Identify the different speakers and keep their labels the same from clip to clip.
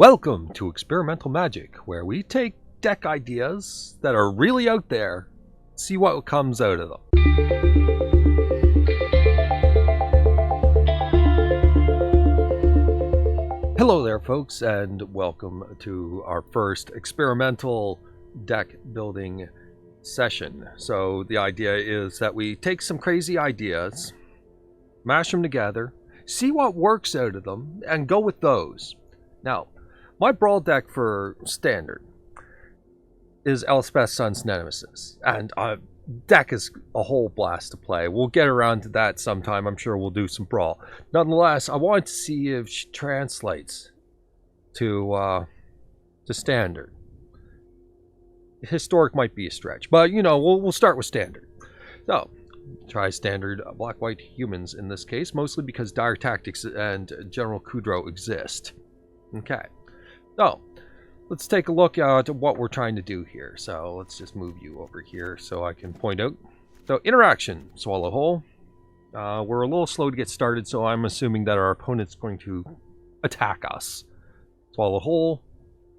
Speaker 1: Welcome to Experimental Magic, where we take deck ideas that are really out there, see what comes out of them. Hello there folks, and welcome to our first experimental deck building session. So the idea is that we take some crazy ideas, mash them together, see what works out of them, and go with those. Now, my brawl deck for standard is Elspeth's Son's Nemesis, and deck is a whole blast to play. We'll get around to that sometime. I'm sure we'll do some brawl. Nonetheless, I wanted to see if she translates to standard. Historic might be a stretch, but you know, we'll start with standard. So, try standard black-white humans in this case, mostly because Dire Tactics and General Kudro exist. Okay. So, let's take a look at what we're trying to do here. So, let's just move you over here so I can point out. So, interaction, swallow whole. We're a little slow to get started, so I'm assuming that our opponent's going to attack us. Swallow whole,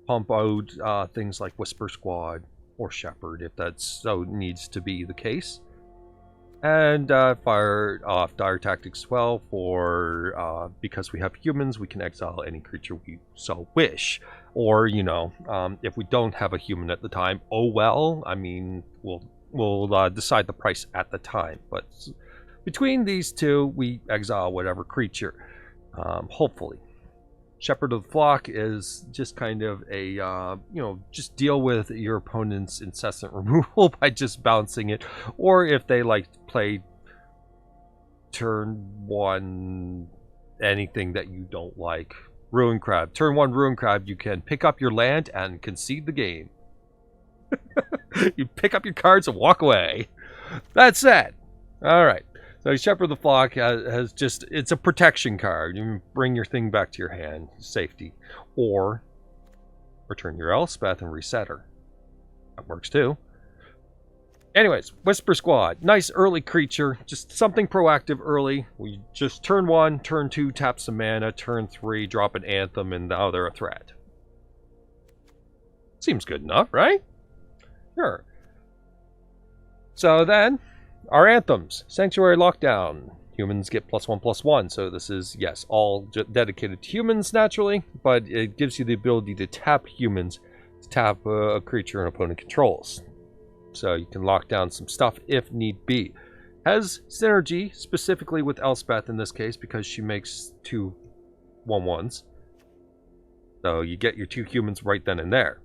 Speaker 1: pump out things like Whisper Squad or Shepherd, if that so needs to be the case. And fire off Dire Tactics as well for, because we have humans, we can exile any creature we so wish. Or, you know, if we don't have a human at the time, oh well, I mean, we'll decide the price at the time. But between these two, we exile whatever creature, hopefully. Shepherd of the Flock is just kind of a, you know, just deal with your opponent's incessant removal by just bouncing it. Or if they like to play turn one, anything that you don't like. Ruin Crab. Turn one Ruin Crab, you can pick up your land and concede the game. You pick up your cards and walk away. That's it. Alright. So Shepherd of the Flock has just, it's a protection card. You bring your thing back to your hand, safety. Or return your Elspeth and reset her. That works too. Anyways, Whisper Squad. Nice early creature. Just something proactive early. We just turn 1, turn 2, tap some mana, turn 3, drop an Anthem, and now they're a threat. Seems good enough, right? Sure. So then, our anthems. Sanctuary Lockdown. Humans get +1/+1. So this is, yes, all dedicated to humans naturally, but it gives you the ability to tap humans to tap a creature an opponent controls. So you can lock down some stuff if need be. Has synergy specifically with Elspeth in this case because she makes 2 1/1s. So you get your 2 humans right then and there.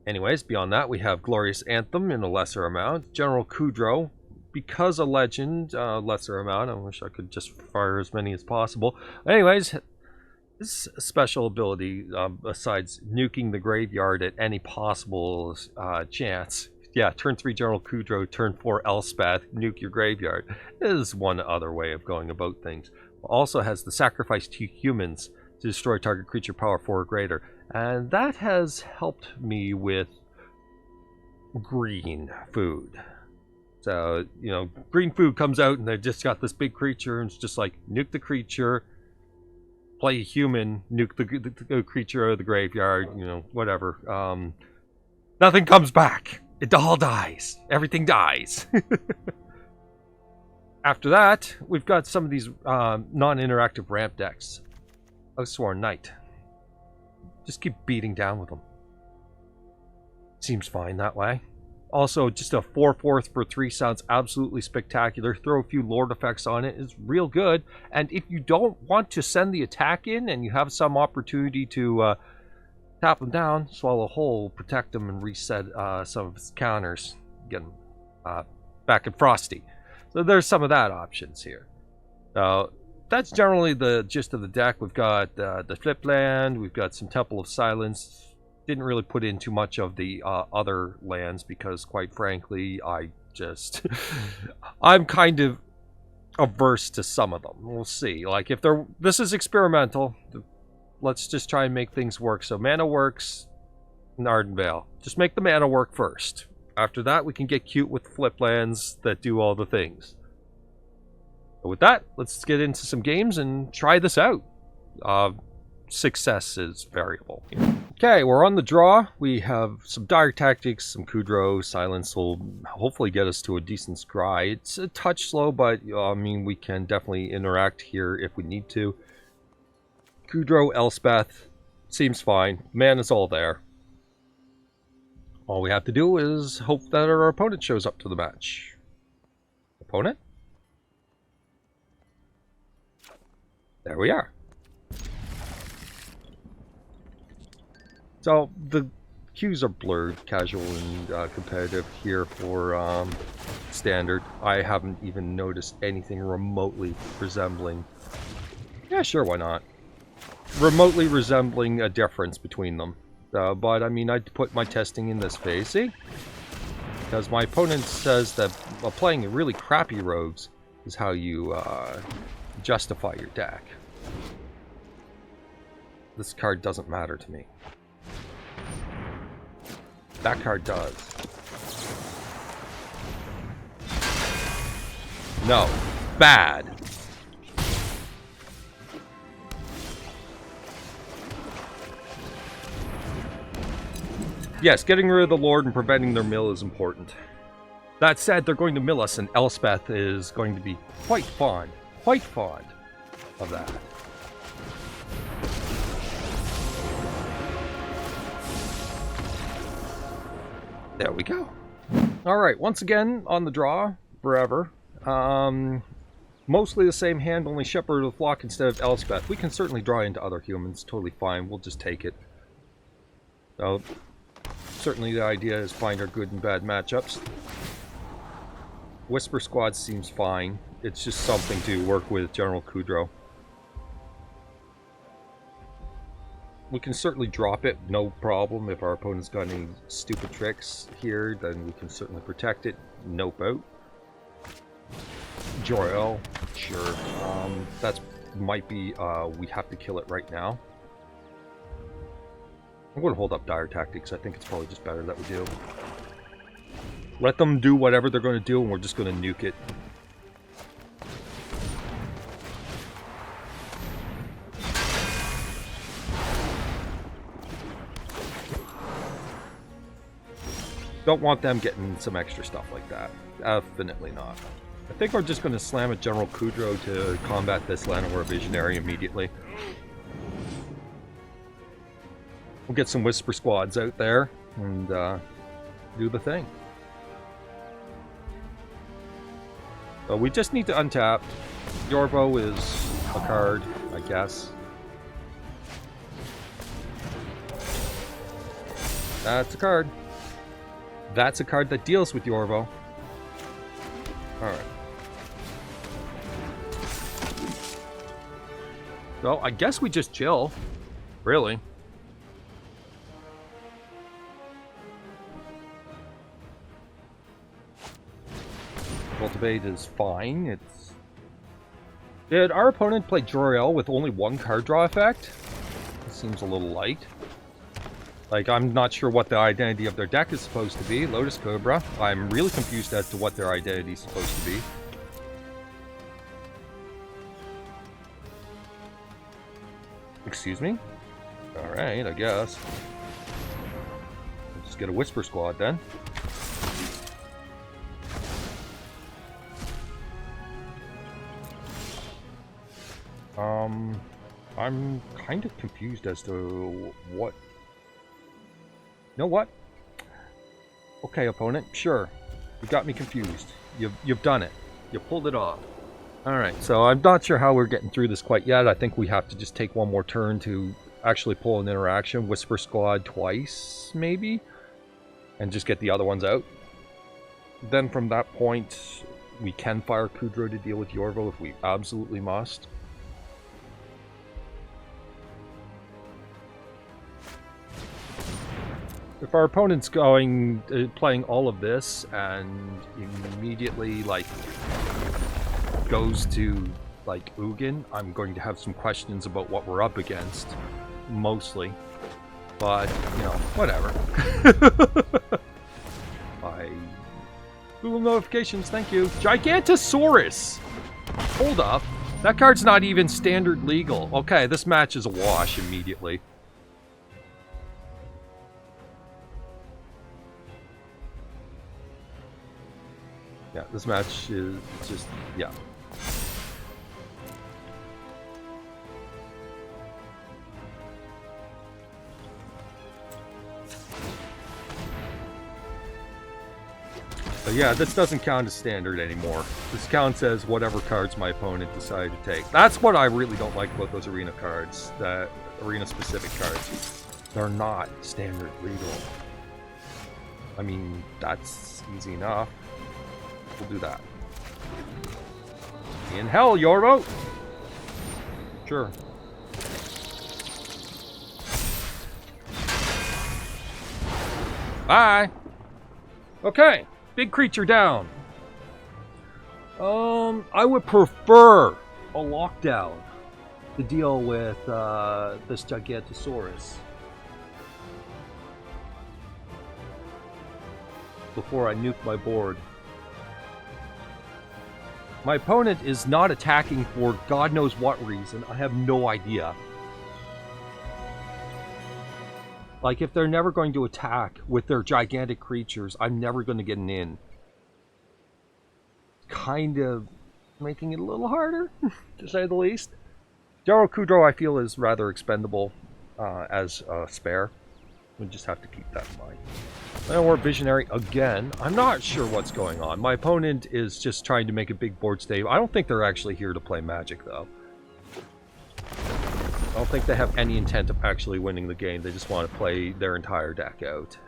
Speaker 1: Anyways, beyond that, we have Glorious Anthem in a lesser amount. General Kudro, because a legend, lesser amount. I wish I could just fire as many as possible. Anyways, this special ability, besides nuking the graveyard at any possible chance. Yeah, turn 3 General Kudro, turn 4 Elspeth, nuke your graveyard. Is one other way of going about things. Also has the sacrifice 2 humans to destroy target creature power 4 or greater. And that has helped me with green food. So, you know, green food comes out and they've just got this big creature and it's just like, nuke the creature, play a human, nuke the creature out of the graveyard, you know, whatever. Nothing comes back. It all dies. Everything dies. After that, we've got some of these non-interactive ramp decks. Oathsworn Knight. Just keep beating down with them. Seems fine that way. Also, just a 4/4 for 3 sounds absolutely spectacular. Throw a few Lord effects on it is real good. And if you don't want to send the attack in and you have some opportunity to tap them down, swallow whole, protect them, and reset some of his counters. Get them back in Frosty. So there's some of that options here. So that's generally the gist of the deck. We've got the flip land. We've got some Temple of Silence. Didn't really put in too much of the other lands because, quite frankly, I'm kind of averse to some of them. We'll see. Like, if this is experimental, let's just try and make things work. So mana works in Ardenvale. Just make the mana work first. After that, we can get cute with flip lands that do all the things. But with that, let's get into some games and try this out. success is variable. Okay, we're on the draw. We have some dire tactics, some Kudro. Silence will hopefully get us to a decent scry. It's a touch slow, but I mean, we can definitely interact here if we need to. Kudro, Elspeth, seems fine. Man is all there. All we have to do is hope that our opponent shows up to the match. Opponent? There we are. So the cues are blurred, casual and competitive here for standard. I haven't even noticed anything remotely resembling... Yeah, sure, why not? Remotely resembling a difference between them. But I mean, I'd put my testing in this phase, see? Because my opponent says that playing really crappy rogues is how you justify your deck. This card doesn't matter to me. That card does. No. Bad. Yes, getting rid of the Lord and preventing their mill is important. That said, they're going to mill us, and Elspeth is going to be quite fond of that. There we go. Alright, once again, on the draw, forever. Mostly the same hand, only Shepherd of the Flock instead of Elspeth. We can certainly draw into other humans, totally fine, we'll just take it. So, certainly the idea is find our good and bad matchups. Whisper Squad seems fine. It's just something to work with General Kudro. We can certainly drop it, no problem. If our opponent's got any stupid tricks here, then we can certainly protect it. Nope out. Jor-El, sure. That's might be, we have to kill it right now. I'm going to hold up dire tactics. I think it's probably just better that we do. Let them do whatever they're going to do, and we're just going to nuke it. Don't want them getting some extra stuff like that. Definitely not. I think we're just going to slam a General Kudro to combat this Llanowar Visionary immediately. We'll get some Whisper Squads out there and do the thing. So we just need to untap. Yorvo is a card, I guess. That's a card. That's a card that deals with Yorvo. Alright. So I guess we just chill. Really. Cultivate is fine. It's... Did our opponent play Jor-El with only one card draw effect? It seems a little light. Like, I'm not sure what the identity of their deck is supposed to be. Lotus Cobra. I'm really confused as to what their identity is supposed to be. Excuse me? Alright, I guess. Let's just get a Whisper Squad then. I'm kind of confused as to what... You know what? Okay, opponent, sure. You got me confused. You've done it. You pulled it off. Alright, so I'm not sure how we're getting through this quite yet. I think we have to just take one more turn to actually pull an interaction. Whisper Squad twice, maybe? And just get the other ones out. Then from that point, we can fire Kudro to deal with Yorvo if we absolutely must. If our opponent's going, playing all of this and immediately, like, goes to, like, Ugin, I'm going to have some questions about what we're up against, mostly. But, you know, whatever. Google notifications, thank you. Gigantosaurus! Hold up. That card's not even standard legal. Okay, this match is a wash immediately. Yeah, this match is just, yeah. But yeah, this doesn't count as standard anymore. This counts as whatever cards my opponent decided to take. That's what I really don't like about those arena cards, that arena-specific cards. They're not standard legal. I mean, that's easy enough. We'll do that. In hell, your vote! Sure. Bye! Okay. Big creature down. I would prefer a lockdown to deal with this Gigantosaurus before I nuke my board. My opponent is not attacking for God knows what reason. I have no idea. Like, if they're never going to attack with their gigantic creatures, I'm never going to get an in. Kind of making it a little harder, to say the least. General Kudro, I feel, is rather expendable as a spare. We just have to keep that in mind. And we're Visionary again. I'm not sure what's going on. My opponent is just trying to make a big board stave. I don't think they're actually here to play Magic, though. I don't think they have any intent of actually winning the game. They just want to play their entire deck out.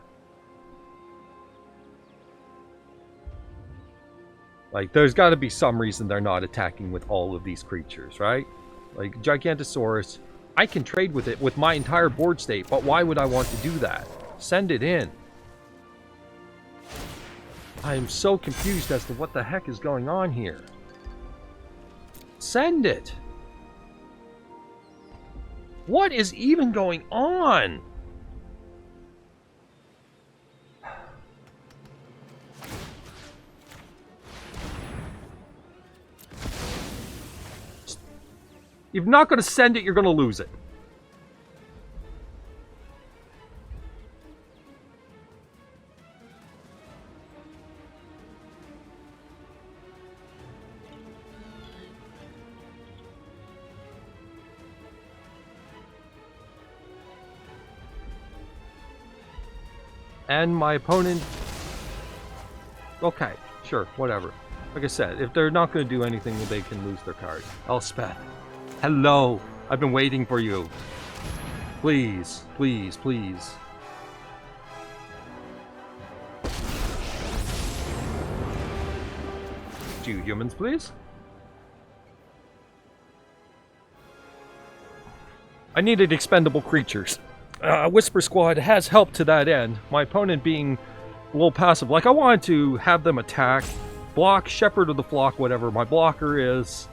Speaker 1: Like, there's got to be some reason they're not attacking with all of these creatures, right? Like, Gigantosaurus, I can trade with it with my entire board state, but why would I want to do that? Send it in. I am so confused as to what the heck is going on here. Send it! What is even going on? If you're not going to send it, you're going to lose it. And my opponent... Okay, sure, whatever. Like I said, if they're not going to do anything, they can lose their card. Elspeth. Hello! I've been waiting for you. Please, please, please. Two humans, please. I needed expendable creatures. Whisper Squad has helped to that end. My opponent being a little passive. Like, I wanted to have them attack, block, Shepherd of the Flock, whatever my blocker is,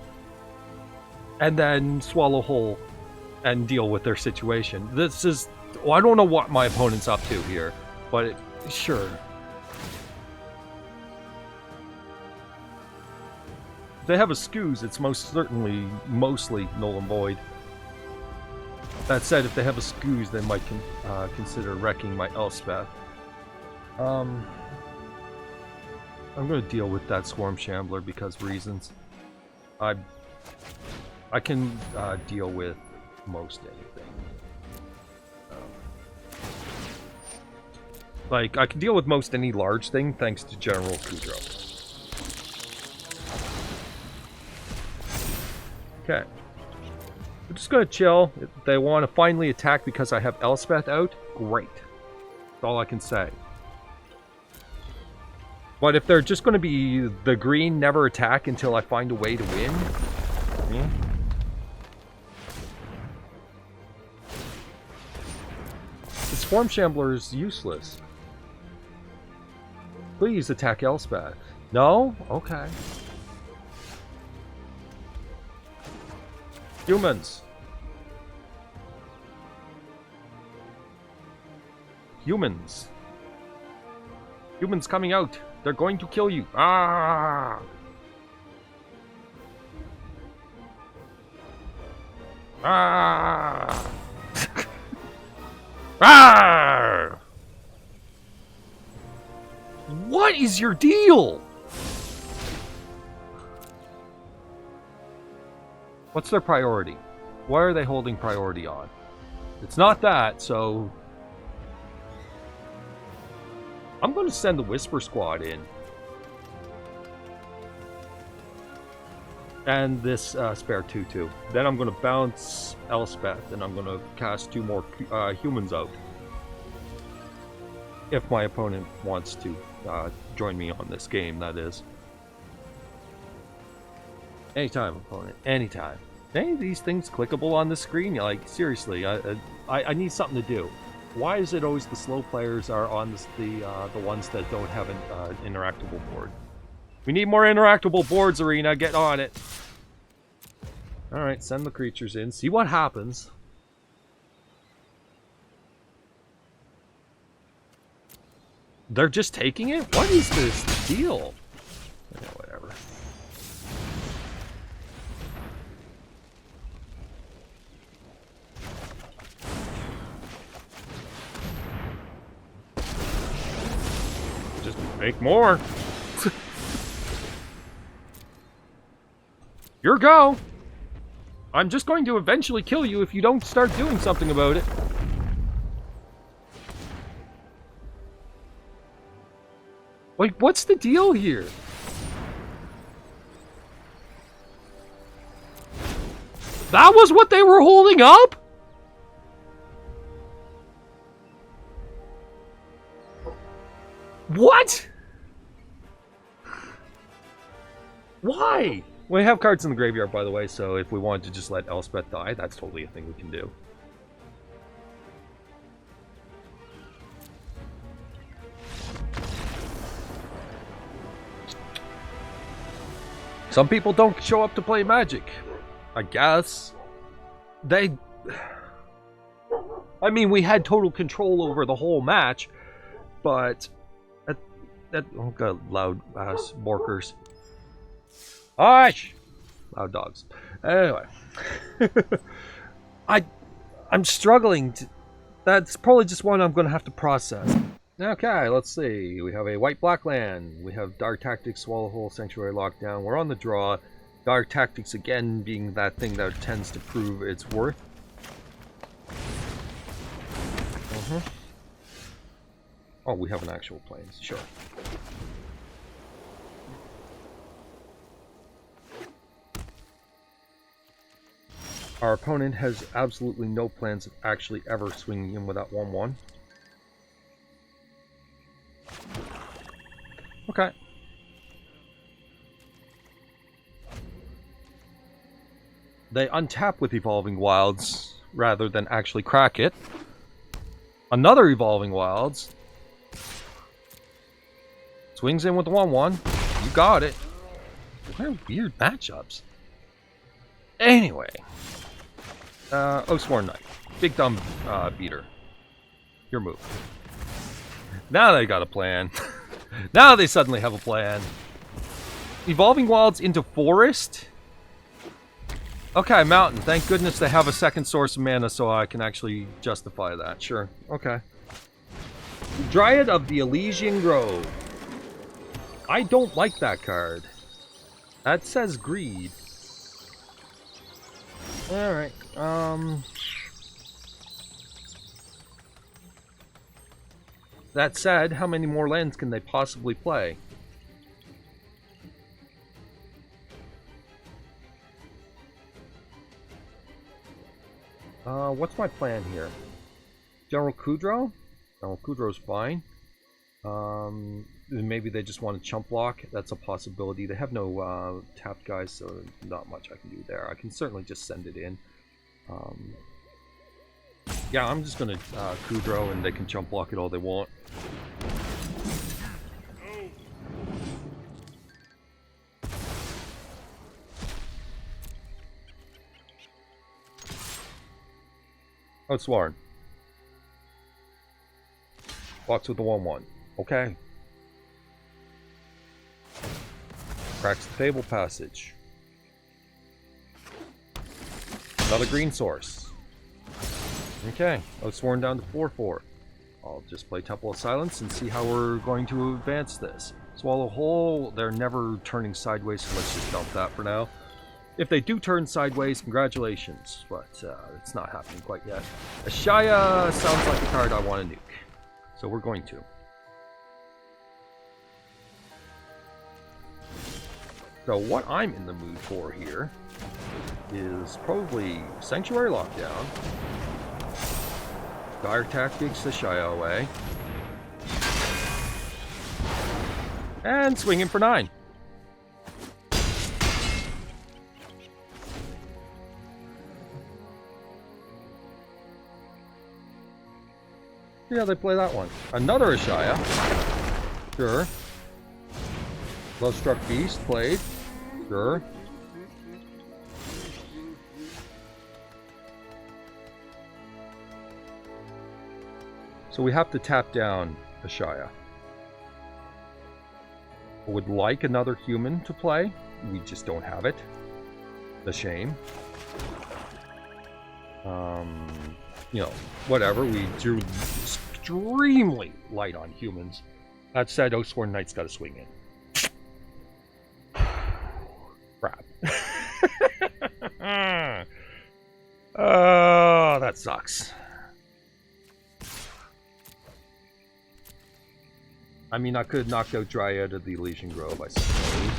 Speaker 1: and then swallow whole and deal with their situation. This is... Well, I don't know what my opponent's up to here, but sure. If they have a Scoos, it's most certainly mostly null and void. That said, if they have a Scoos, they might consider wrecking my Elspeth. I'm going to deal with that Swarm Shambler because reasons. I can deal with most anything. Like, I can deal with most any large thing thanks to General Kudro. Okay. We're just gonna chill. If they want to finally attack because I have Elspeth out, great. That's all I can say. But if they're just gonna be the green never attack until I find a way to win, the Swarm Shambler is useless. Please attack Elspeth. No? Okay. Humans. Humans. Humans coming out. They're going to kill you. Ah! Ah! Ah! What is your deal? What's their priority? What are they holding priority on? It's not that, so... I'm going to send the Whisper Squad in. And this spare 2/2. Then I'm going to bounce Elspeth, and I'm going to cast 2 more humans out. If my opponent wants to join me on this game, that is. Anytime, opponent. Anytime. Any of these things clickable on the screen? Like, seriously, I need something to do. Why is it always the slow players are on the ones that don't have an interactable board? We need more interactable boards, Arena. Get on it. Alright, send the creatures in. See what happens. They're just taking it? What is this deal? Yeah, whatever. Just make more. Your go. I'm just going to eventually kill you if you don't start doing something about it. Like, what's the deal here? That was what they were holding up? What? Why? We have cards in the graveyard, by the way, so if we wanted to just let Elspeth die, that's totally a thing we can do. Some people don't show up to play Magic. I guess. I mean, we had total control over the whole match, but... oh god, loud ass borkers. Hush! Loud dogs. Anyway. I'm struggling to... That's probably just one I'm going to have to process. Okay, let's see. We have a white-black land. We have Dark Tactics, Swallowhole, Sanctuary Lockdown. We're on the draw. Dark Tactics, again, being that thing that tends to prove its worth. Oh, we have an actual plains. Sure. Our opponent has absolutely no plans of actually ever swinging in with that 1/1. Okay. They untap with Evolving Wilds rather than actually crack it. Another Evolving Wilds. Swings in with the 1/1. You got it. What are weird matchups? Anyway. Oathsworn Knight. Big dumb beater. Your move. Now they got a plan. Now they suddenly have a plan. Evolving Wilds into Forest? Okay, Mountain. Thank goodness they have a second source of mana so I can actually justify that. Sure. Okay. Dryad of the Elysian Grove. I don't like that card. That says greed. Alright, that said, how many more lands can they possibly play? What's my plan here? General Kudro? General Kudro's fine. Maybe they just want to chump block. That's a possibility. They have no tapped guys, so not much I can do there. I can certainly just send it in. Yeah, I'm just going to Kudro, and they can chump block it all they want. Oathsworn. Blocks with the 1/1. Okay. Cracks the Fable Passage. Another green source. Okay, Oathsworn down to 4/4. I'll just play Temple of Silence and see how we're going to advance this. Swallow Whole, they're never turning sideways, so let's just dump that for now. If they do turn sideways, congratulations, but it's not happening quite yet. Ashaya sounds like a card I want to nuke, so we're going to. So what I'm in the mood for here is probably Sanctuary Lockdown, Dire Tactics Ashaya away, and swinging for 9. Yeah, they play that one. Another Ashaya. Sure. Lovestruck Beast played. Sure. So we have to tap down Ashaya. I would like another human to play. We just don't have it. A shame. You know, whatever. We drew extremely light on humans. That said, Oathsworn Knight's got to swing in. Crap. Oh, that sucks. I mean, I could have knocked out Dryad of the Elysian Grove, I suppose.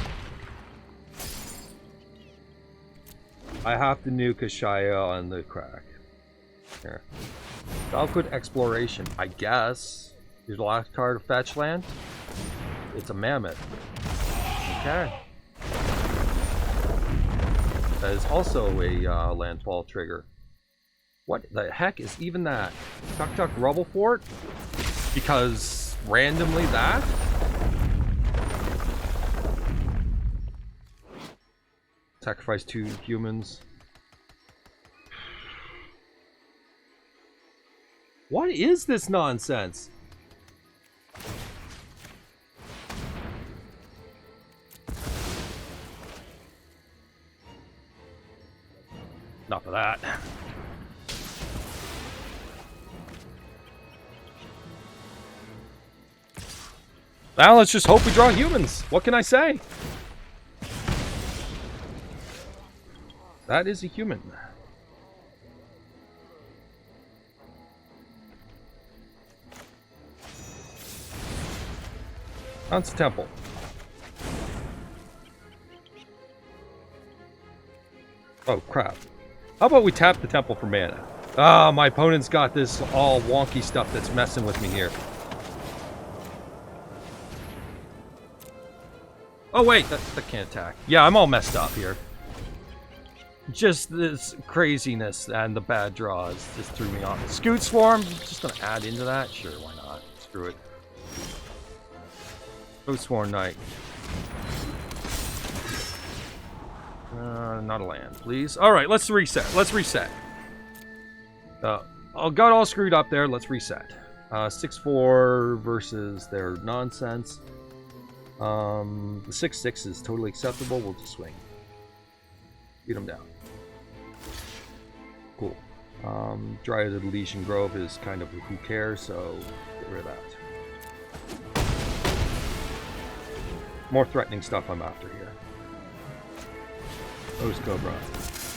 Speaker 1: I have to nuke Ashaya on the crack. Here. Valkwood Exploration, I guess. Here's the last card of Fetch Land. It's a Mammoth. Okay. That is also a landfall trigger. What the heck is even that? Tuk Tuk Rubble Fort? Because randomly that? Sacrifice 2 humans. What is this nonsense? Enough of that. Now let's just hope we draw humans. What can I say? That is a human. That's a temple. Oh, crap. How about we tap the temple for mana? Ah, my opponent's got this all wonky stuff that's messing with me here. Oh, wait, that can't attack. Yeah, I'm all messed up here. Just this craziness and the bad draws just threw me off. Scoot Swarm, just gonna add into that? Sure, why not? Screw it. Oathsworn Knight. Not a land, please. Alright, let's reset. Let's reset. I got all screwed up there. Let's reset. 6-4 versus their nonsense. The 6-6 is totally acceptable. We'll just swing. Beat them down. Cool. Dryad of the Elysian Grove is kind of who cares, so get rid of that. More threatening stuff I'm after here. Ghost Cobra.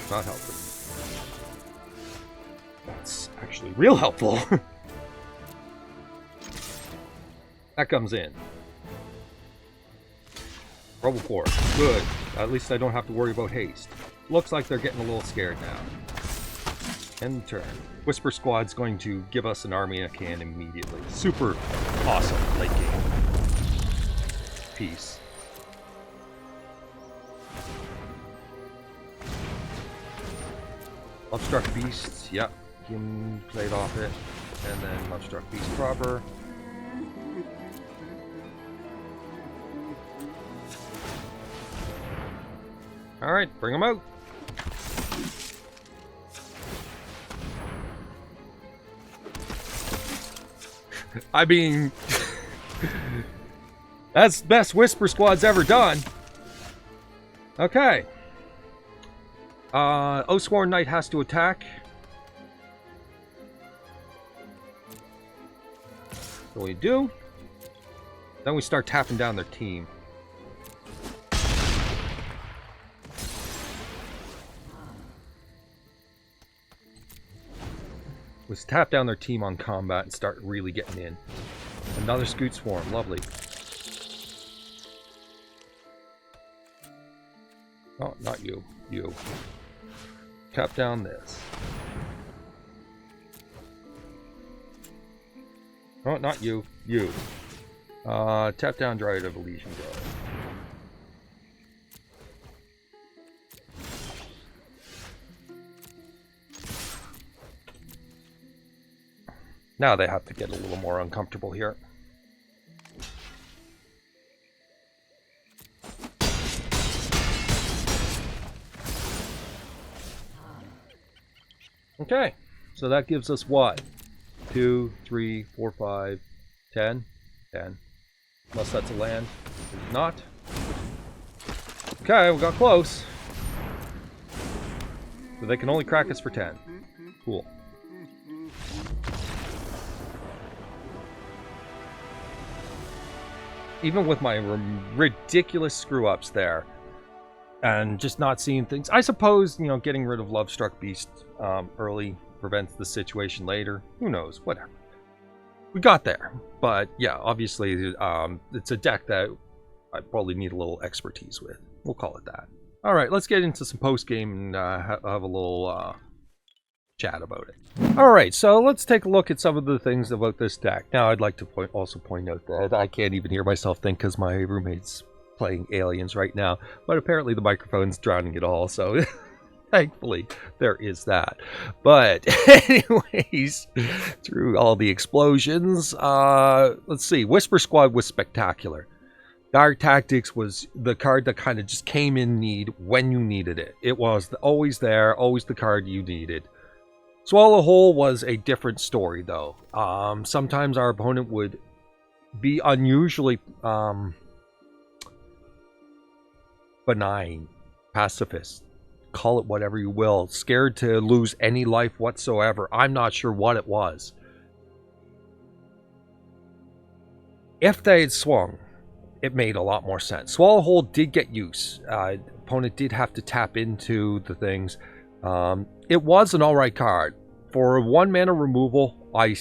Speaker 1: Not helping. That's actually real helpful. That comes in. Rubble Fort. Good. At least I don't have to worry about haste. Looks like they're getting a little scared now. End turn. Whisper Squad's going to give us an army in a can immediately. Super awesome late game piece. Lovestruck Beast, yep. Him played off it. And then Lovestruck Beast proper. Alright, bring them out. I mean, that's the best Whisper Squad's ever done. Okay. Oathsworn Knight has to attack. So we do. Then we start tapping down their team. Let's tap down their team on combat and start really getting in. Another Scoot Swarm, lovely. Oh, not you. You. Tap down this. Oh, not you. You. Tap down Dryad of Elysian Grove. Now they have to get a little more uncomfortable here. Okay, so that gives us what? 2, 3, 4, 5, 10. 10. Unless that's a land. It's not. Okay, we got close. So they can only crack us for 10. Cool. Even with my ridiculous screw-ups there, and just not seeing things, I suppose, you know, getting rid of Lovestruck Beast early prevents the situation later. Who knows? Whatever. We got there. But, yeah, obviously, it's a deck that I probably need a little expertise with. We'll call it that. Alright, let's get into some post-game and have a little chat about it. Alright, so let's take a look at some of the things about this deck. Now, I'd like to also point out that I can't even hear myself think because my roommate's playing Aliens right now, but apparently the microphone's drowning it all, so thankfully there is that. But anyways, through all the explosions, let's see, Whisper Squad was spectacular. Dire Tactics was the card that kind of just came in need when you needed it. It was always there, always the card you needed. Swallow Whole was a different story, though. Sometimes our opponent would be unusually benign, pacifist, call it whatever you will, scared to lose any life whatsoever. I'm not sure what it was. If they had swung, it made a lot more sense. Swallow Whole did get use. Opponent did have to tap into the things. It was an alright card. For 1 mana removal, I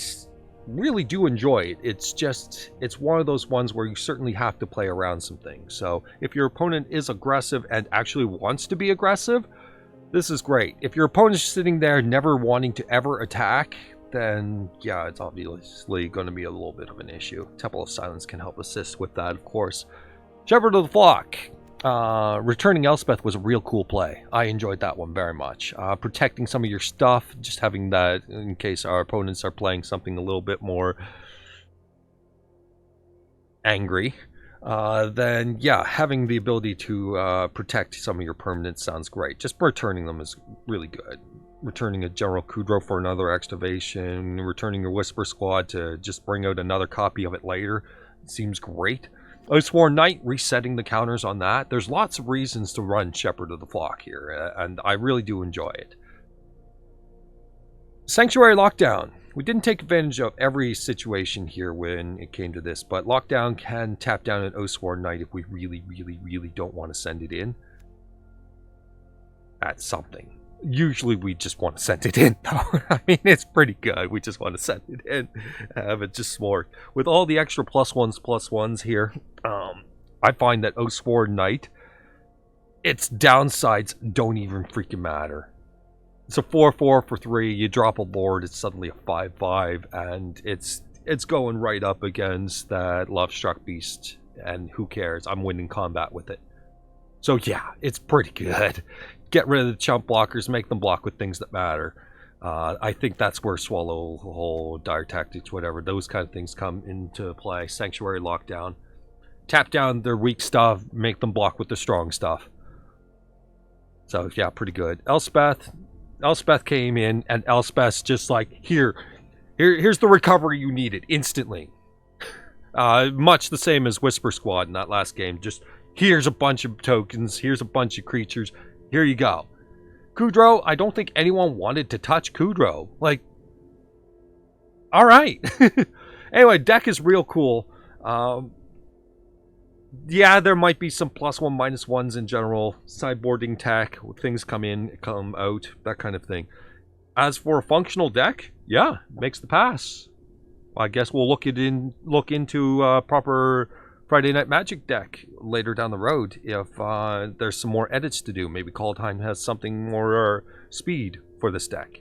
Speaker 1: really do enjoy it. It's just, it's one of those ones where you certainly have to play around some things. So if your opponent is aggressive and actually wants to be aggressive, this is great. If your opponent's sitting there never wanting to ever attack, then yeah, it's obviously going to be a little bit of an issue. Temple of Silence can help assist with that, of course. Shepherd of the Flock. Returning Elspeth was a real cool play. I enjoyed that one very much. Protecting some of your stuff, just having that in case our opponents are playing something a little bit more angry. Then yeah, having the ability to protect some of your permanents sounds great. Just returning them is really good. Returning a General Kudro for another activation, returning your Whisper Squad to just bring out another copy of it later seems great. Oathsworn Knight, resetting the counters on that. There's lots of reasons to run Shepherd of the Flock here, and I really do enjoy it. Sanctuary Lockdown. We didn't take advantage of every situation here when it came to this, but Lockdown can tap down an Oathsworn Knight if we really, really, really don't want to send it in. At something. Usually we just want to send it in, though. I mean, it's pretty good. We just want to send it in. But just more. With all the extra +1/+1s here, I find that Oathsworn Knight, its downsides don't even freaking matter. It's a 4/4 for 3. You drop a Lord, it's suddenly a 5/5, and it's going right up against that Lovestruck Beast, and who cares? I'm winning combat with it. So yeah, it's pretty good. Get rid of the chump blockers, make them block with things that matter. I think that's where Swallow Whole, Dire Tactics, whatever, those kind of things come into play. Sanctuary Lockdown. Tap down their weak stuff, make them block with the strong stuff. So yeah, pretty good. Elspeth came in, and Elspeth's just like, here's the recovery you needed instantly. Much the same as Whisper Squad in that last game. Just here's a bunch of tokens, here's a bunch of creatures. Here you go. Kudro, I don't think anyone wanted to touch Kudro. Like, alright. Anyway, deck is real cool. Yeah, there might be some +1, -1s in general. Sideboarding tech, things come in, come out, that kind of thing. As for a functional deck, yeah, makes the pass. I guess we'll look into a proper Friday Night Magic deck later down the road if there's some more edits to do. Maybe Kaldheim has something more speed for this deck.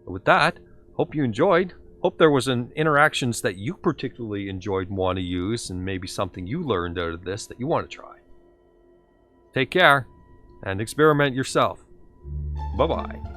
Speaker 1: But with that, hope you enjoyed. Hope there was an interactions that you particularly enjoyed and want to use, and maybe something you learned out of this that you want to try. Take care, and experiment yourself. Bye-bye.